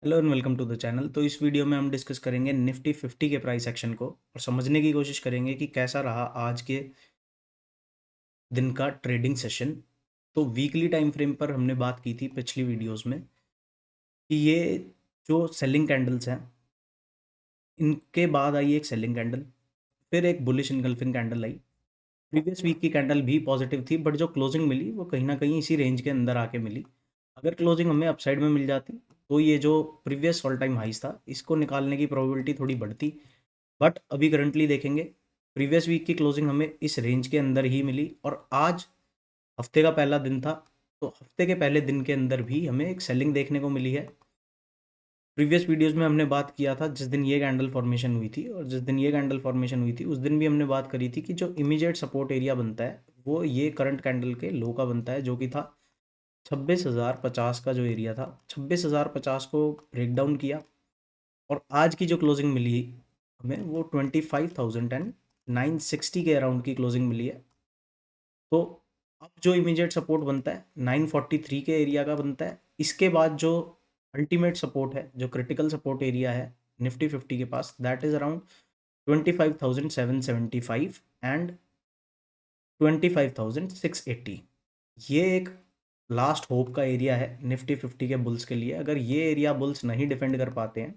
Hello and welcome to the channel. तो इस video में हम डिस्कस करेंगे निफ्टी 50 के प्राइस एक्शन को और समझने की कोशिश करेंगे कि कैसा रहा आज के दिन का ट्रेडिंग सेशन। तो वीकली टाइम फ्रेम पर हमने बात की थी पिछली वीडियोस में कि ये जो सेलिंग कैंडल्स हैं इनके बाद आई एक सेलिंग कैंडल, फिर एक बुलिश इनगल्फिंग कैंडल आई। प्रीवियस वीक की कैंडल भी पॉजिटिव थी बट जो क्लोजिंग मिली वो कहीं ना कहीं इसी रेंज के अंदर आके मिली। अगर क्लोजिंग हमें अपसाइड में मिल जाती तो ये जो प्रीवियस ऑल टाइम हाइस था इसको निकालने की प्रोबेबिलिटी थोड़ी बढ़ती। बट अभी करंटली देखेंगे प्रीवियस वीक की क्लोजिंग हमें इस रेंज के अंदर ही मिली और आज हफ्ते का पहला दिन था। तो हफ्ते के पहले दिन के अंदर भी हमें एक सेलिंग देखने को मिली है। प्रीवियस वीडियोस में हमने बात किया था जिस दिन ये कैंडल फॉर्मेशन हुई थी, और जिस दिन ये कैंडल फॉर्मेशन हुई थी उस दिन भी हमने बात करी थी कि जो इमीडिएट सपोर्ट एरिया बनता है वो ये करंट कैंडल के लो का बनता है, जो कि था 26,050 का जो एरिया था। 26,050 को ब्रेक डाउन किया और आज की जो क्लोजिंग मिली हमें वो 25,960 के अराउंड की क्लोजिंग मिली है। तो अब जो इमीडिएट सपोर्ट बनता है 943 के एरिया का बनता है। इसके बाद जो अल्टीमेट सपोर्ट है, जो क्रिटिकल सपोर्ट एरिया है निफ्टी 50 के पास, दैट इज अराउंड 25,775 एंड 25,680। ये एक लास्ट होप का एरिया है निफ्टी 50 के बुल्स के लिए। अगर ये एरिया बुल्स नहीं डिफेंड कर पाते हैं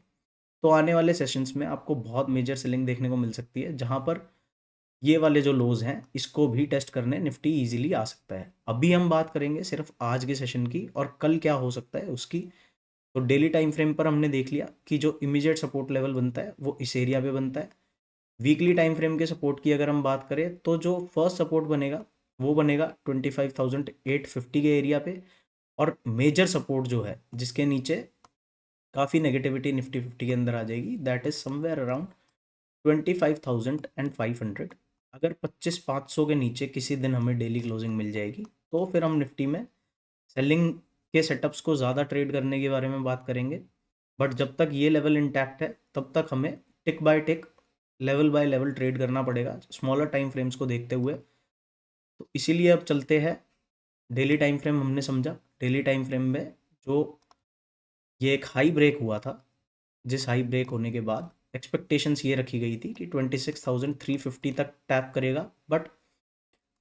तो आने वाले सेशंस में आपको बहुत मेजर सेलिंग देखने को मिल सकती है, जहां पर ये वाले जो लोज हैं इसको भी टेस्ट करने निफ्टी इजीली आ सकता है। अभी हम बात करेंगे सिर्फ आज के सेशन की और कल क्या हो सकता है उसकी। तो डेली टाइम फ्रेम पर हमने देख लिया कि जो इमीडिएट सपोर्ट लेवल बनता है वो इस एरिया पे बनता है। वीकली टाइम फ्रेम के सपोर्ट की अगर हम बात करें तो जो फर्स्ट सपोर्ट बनेगा वो बनेगा 25,850 के एरिया पे। और मेजर सपोर्ट जो है जिसके नीचे काफ़ी नेगेटिविटी निफ्टी 50 के अंदर आ जाएगी, दैट इज समवेयर अराउंड 25,500। अगर 25,500 के नीचे किसी दिन हमें डेली क्लोजिंग मिल जाएगी तो फिर हम निफ्टी में सेलिंग के सेटअप्स को ज़्यादा ट्रेड करने के बारे में बात करेंगे। बट जब तक ये लेवल इंटैक्ट है तब तक हमें tick by tick, level by level trade करना पड़ेगा स्मॉलर टाइम फ्रेम्स को देखते हुए। तो इसीलिए अब चलते हैं डेली टाइम फ्रेम। हमने समझा डेली टाइम फ्रेम में जो ये एक हाई ब्रेक हुआ था, जिस हाई ब्रेक होने के बाद एक्सपेक्टेशंस ये रखी गई थी कि 26,350 तक टैप करेगा, बट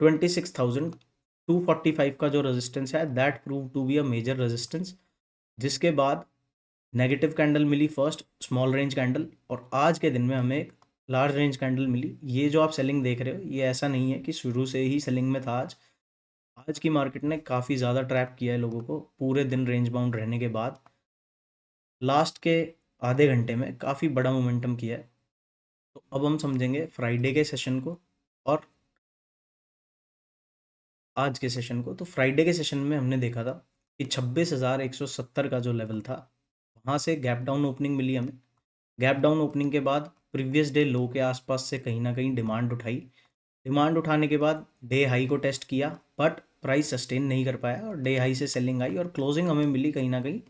26,245 का जो रेजिस्टेंस है that prove to be a major resistance. जिसके बाद नेगेटिव कैंडल मिली फर्स्ट, स्मॉल रेंज कैंडल, और आज के दिन में हमें एक लार्ज रेंज कैंडल मिली। ये जो आप सेलिंग देख रहे हो ये ऐसा नहीं है कि शुरू से ही सेलिंग में था। आज आज की मार्केट ने काफ़ी ज़्यादा ट्रैप किया है लोगों को पूरे दिन रेंज बाउंड रहने के बाद। लास्ट के आधे घंटे में काफ़ी बड़ा मोमेंटम किया है। तो अब हम समझेंगे फ्राइडे के सेशन को और आज के सेशन को। तो फ्राइडे के सेशन में हमने देखा था कि 26,170 का जो लेवल था वहाँ से गैप डाउन ओपनिंग मिली हमें। गैप डाउन ओपनिंग के बाद प्रीवियस डे लो के आसपास से कहीं ना कहीं डिमांड उठाई। डिमांड उठाने के बाद डे हाई को टेस्ट किया बट प्राइस सस्टेन नहीं कर पाया और डे हाई से सेलिंग आई और क्लोजिंग हमें मिली कहीं ना कहीं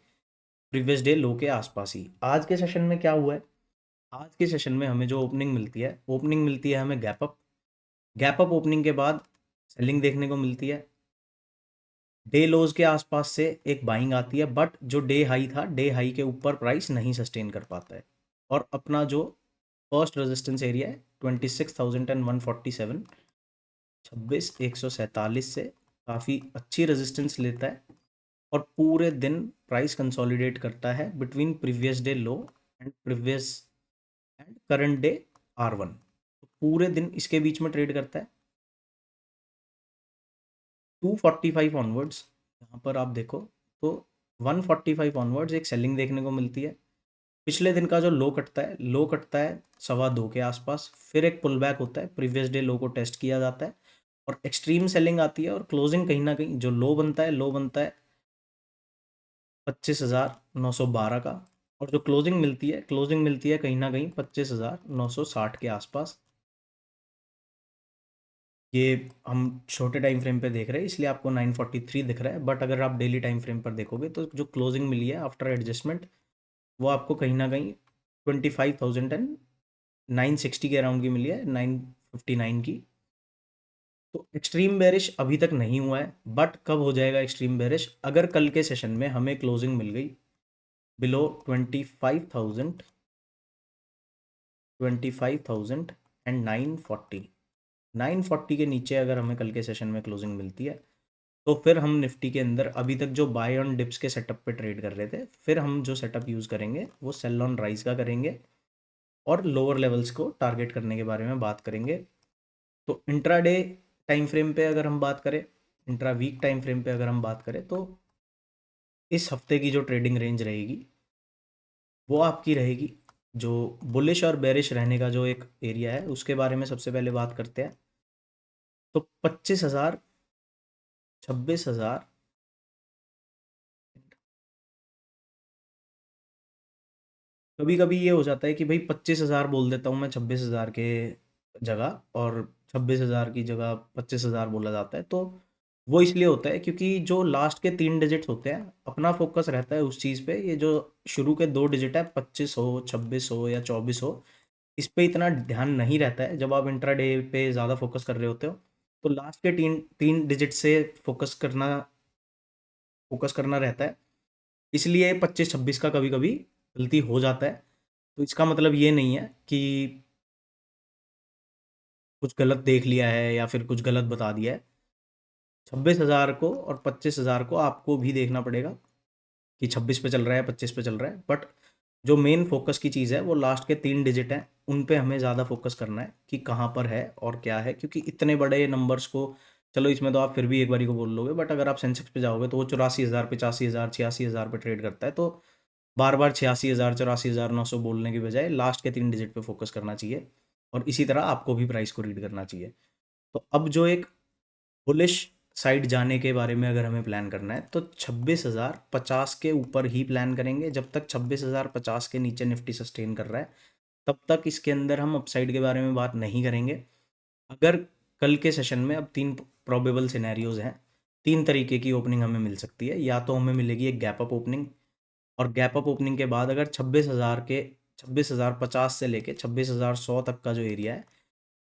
प्रीवियस डे लो के आसपास ही। आज के सेशन में क्या हुआ है, आज के सेशन में हमें जो ओपनिंग मिलती है हमें gap up. Gap up opening के बाद सेलिंग देखने को मिलती है। डे लोज के आसपास से एक बाइंग आती है बट जो डे हाई था डे हाई के ऊपर प्राइस नहीं सस्टेन कर पाता है और अपना जो फर्स्ट रेजिस्टेंस एरिया है 26,147, 26,147 से काफ़ी अच्छी रेजिस्टेंस लेता है और पूरे दिन प्राइस कंसोलिडेट करता है between previous day low and current day R1। तो पूरे दिन इसके बीच में ट्रेड करता है। 245 ऑनवर्ड्स यहाँ पर आप देखो तो 145 ऑनवर्ड्स एक सेलिंग देखने को मिलती है। पिछले दिन का जो लो कटता है 2:15 के आसपास, फिर एक पुल बैक होता है, प्रीवियस डे लो को टेस्ट किया जाता है और एक्सट्रीम सेलिंग आती है और क्लोजिंग कहीं ना कहीं जो लो बनता है 25,912 का और जो क्लोजिंग मिलती है कहीं ना कहीं 25,960 के आसपास। ये हम छोटे टाइम फ्रेम पे देख रहे हैं इसलिए आपको 943 दिख रहा है, बट अगर आप डेली टाइम फ्रेम पर देखोगे तो जो क्लोजिंग मिली है आफ्टर एडजस्टमेंट वो आपको कहीं ना कहीं 25,960 के अराउंड की मिली है, 959 की। तो एक्सट्रीम बेरिश अभी तक नहीं हुआ है बट कब हो जाएगा एक्सट्रीम बेरिश, अगर कल के सेशन में हमें क्लोजिंग मिल गई बिलो 25,000 एंड 940 के नीचे अगर हमें कल के सेशन में क्लोजिंग मिलती है तो फिर हम निफ्टी के अंदर अभी तक जो बाय ऑन डिप्स के सेटअप पे ट्रेड कर रहे थे, फिर हम जो सेटअप यूज़ करेंगे वो सेल ऑन राइज का करेंगे और लोअर लेवल्स को टारगेट करने के बारे में बात करेंगे। तो इंट्राडे टाइम फ्रेम पे अगर हम बात करें, इंट्रा वीक टाइम फ्रेम पे अगर हम बात करें, तो इस हफ्ते की जो ट्रेडिंग रेंज रहेगी वो आपकी रहेगी, जो बुलिश और बेरिश रहने का जो एक एरिया है उसके बारे में सबसे पहले बात करते हैं। तो 25,000, 26,000, कभी कभी ये हो जाता है कि भाई 25,000 बोल देता हूँ मैं 26,000 के जगह, और 26,000 की जगह 25,000 बोला जाता है। तो वो इसलिए होता है क्योंकि जो लास्ट के 3 डिजिट्स होते हैं अपना फोकस रहता है उस चीज़ पे। ये जो शुरू के 2 डिजिट है, 25 हो, 26 हो या 24 हो, इस पे इतना ध्यान नहीं रहता है जब आप इंट्राडे पे ज़्यादा फोकस कर रहे होते हो। तो लास्ट के तीन तीन डिजिट से फोकस करना रहता है। इसलिए 25-26 का कभी कभी गलती हो जाता है। तो इसका मतलब ये नहीं है कि कुछ गलत देख लिया है या फिर कुछ गलत बता दिया है। 26,000 को और 25,000 को आपको भी देखना पड़ेगा कि 26 पे चल रहा है, 25 पे चल रहा है। बट जो मेन फोकस की चीज़ है वो लास्ट के 3 डिजिट हैं, उन पे हमें ज़्यादा फोकस करना है कि कहाँ पर है और क्या है। क्योंकि इतने बड़े नंबर्स को, चलो इसमें तो आप फिर भी एक बारी को बोल लोगे, बट अगर आप सेंसेक्स पे जाओगे तो वो 84,000, 85,000, 86,000 पे ट्रेड करता है। तो बार बार 86,000, 84,900 बोलने की बजाय लास्ट के 3 डिजिट पे फोकस करना चाहिए, और इसी तरह आपको भी प्राइस को रीड करना चाहिए। तो अब जो एक बुलिश साइड जाने के बारे में अगर हमें प्लान करना है तो 26,050 के ऊपर ही प्लान करेंगे। जब तक 26,050 के नीचे निफ्टी सस्टेन कर रहा है तब तक इसके अंदर हम अपसाइड के बारे में बात नहीं करेंगे। अगर कल के सेशन में, अब 3 प्रोबेबल सिनेरियोज हैं, 3 तरीके की ओपनिंग हमें मिल सकती है। या तो हमें मिलेगी एक गैप अप ओपनिंग, और गैप अप ओपनिंग के बाद अगर 26,050 से लेके 26,100 तक का जो एरिया है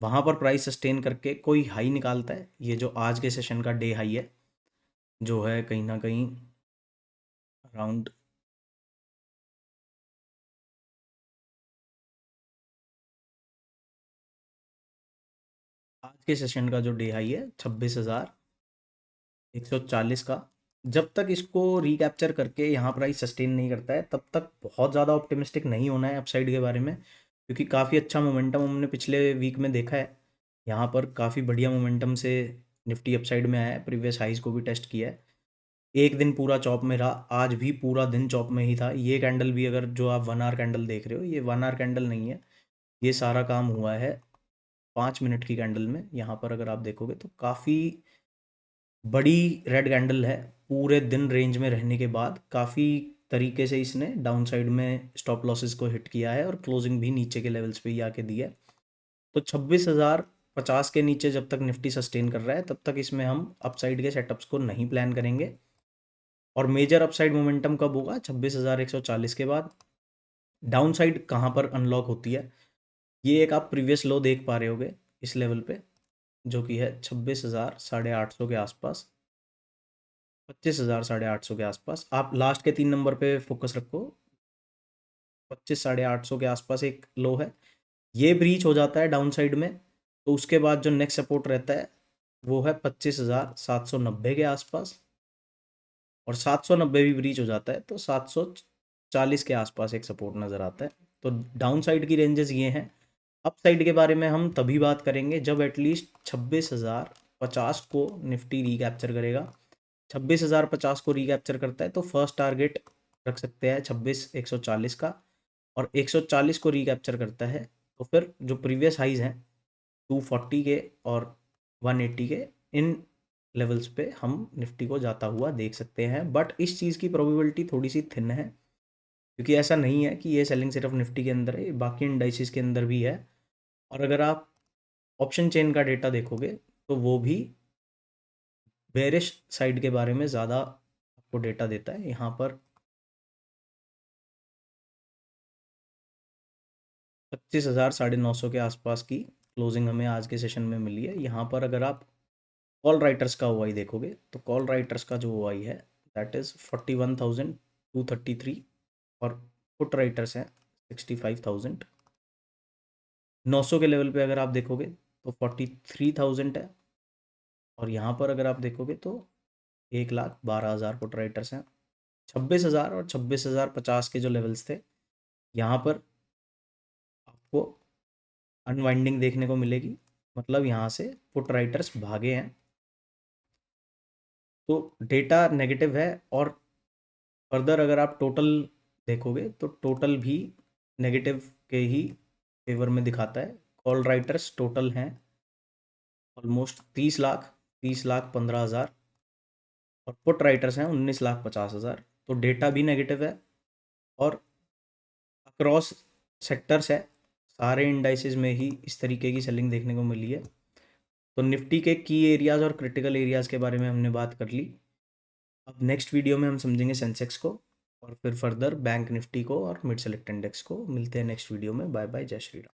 वहाँ पर प्राइस सस्टेन करके कोई हाई निकालता है, ये जो आज के सेशन का डे हाई है, जो है कहीं ना कहीं अराउंड, आज के सेशन का जो डे हाई है 26,140 का, जब तक इसको रिकैप्चर करके यहाँ प्राइस सस्टेन नहीं करता है तब तक बहुत ज़्यादा ऑप्टिमिस्टिक नहीं होना है अपसाइड के बारे में। क्योंकि काफ़ी अच्छा मोमेंटम हमने पिछले वीक में देखा है, यहाँ पर काफ़ी बढ़िया मोमेंटम से निफ्टी अपसाइड में आया है, प्रीवियस हाइज को भी टेस्ट किया है। एक दिन पूरा चॉप में रहा, आज भी पूरा दिन चॉप में ही था। ये कैंडल भी, अगर जो आप 1 आवर कैंडल देख रहे हो, ये 1 आवर कैंडल नहीं है, ये सारा काम हुआ है 5 मिनट की कैंडल में। यहाँ पर अगर आप देखोगे तो काफ़ी बड़ी रेड कैंडल है। पूरे दिन रेंज में रहने के बाद काफ़ी तरीके से इसने डाउन साइड में स्टॉप लॉसेस को हिट किया है, और क्लोजिंग भी नीचे के लेवल्स पे ही आके दी है। तो 26,050 के नीचे जब तक निफ्टी सस्टेन कर रहा है तब तक इसमें हम अपसाइड के सेटअप्स को नहीं प्लान करेंगे। और मेजर अपसाइड मोमेंटम कब होगा? 26,140 के बाद। डाउन साइड कहाँ पर अनलॉक होती है? ये एक आप प्रीवियस लो देख पा रहे होगे इस लेवल पे, जो कि है 26,850 के आसपास, 25,850 के आसपास। आप लास्ट के 3 नंबर पे फोकस रखो, 25,850 के आसपास एक लो है। ये ब्रीच हो जाता है डाउन साइड में, तो उसके बाद जो नेक्स्ट सपोर्ट रहता है वो है 25,790 के आसपास, और 790 भी ब्रीच हो जाता है तो 740 के आसपास एक सपोर्ट नज़र आता है। तो डाउन साइड की रेंजेस ये हैं। अप साइड के बारे में हम तभी बात करेंगे जब एटलीस्ट 26,050 को निफ्टी रिकैप्चर करेगा। 26,050 को रिकैप्चर करता है तो फर्स्ट टारगेट रख सकते हैं 26,140 का, और 140 को रिकैप्चर करता है तो फिर जो प्रीवियस हाइज हैं 240 के और 180 के, इन लेवल्स पे हम निफ्टी को जाता हुआ देख सकते हैं। बट इस चीज़ की प्रोबेबिलिटी थोड़ी सी थिन है, क्योंकि ऐसा नहीं है कि ये सेलिंग सिर्फ निफ्टी के अंदर है, बाकी इंडाइसिस के अंदर भी है। और अगर आप ऑप्शन चेन का डेटा देखोगे तो वो भी बेरिश साइड के बारे में ज़्यादा आपको डेटा देता है। यहाँ पर 25,950 के आसपास की क्लोजिंग हमें आज के सेशन में मिली है। यहाँ पर अगर आप कॉल राइटर्स का ओआई देखोगे तो कॉल राइटर्स का जो ओआई है दैट इज़ 41,233। और पुट राइटर्स हैं 65,000। 900 के लेवल पे अगर आप देखोगे तो 43,000 है, और यहाँ पर अगर आप देखोगे तो 1,12,000 पुट राइटर्स हैं। 26,000 और 26,050 के जो लेवल्स थे, यहाँ पर आपको अनवाइंडिंग देखने को मिलेगी, मतलब यहाँ से पुट राइटर्स भागे हैं, तो डेटा नेगेटिव है। और फर्दर अगर आप टोटल देखोगे तो टोटल भी नेगेटिव के ही फेवर में दिखाता है। कॉल राइटर्स टोटल हैं ऑलमोस्ट 30,15,000 और पुट राइटर्स हैं 19,50,000। तो डेटा भी नेगेटिव है और अक्रॉस सेक्टर्स है, सारे इंडाइसेस में ही इस तरीके की सेलिंग देखने को मिली है। तो निफ्टी के की एरियाज़ और क्रिटिकल एरियाज़ के बारे में हमने बात कर ली। अब नेक्स्ट वीडियो में हम समझेंगे सेंसेक्स को, और फिर फर्दर बैंक निफ्टी को और मिड सेलेक्ट इंडेक्स को। मिलते हैं नेक्स्ट वीडियो में। बाय बाय, जय श्री राम।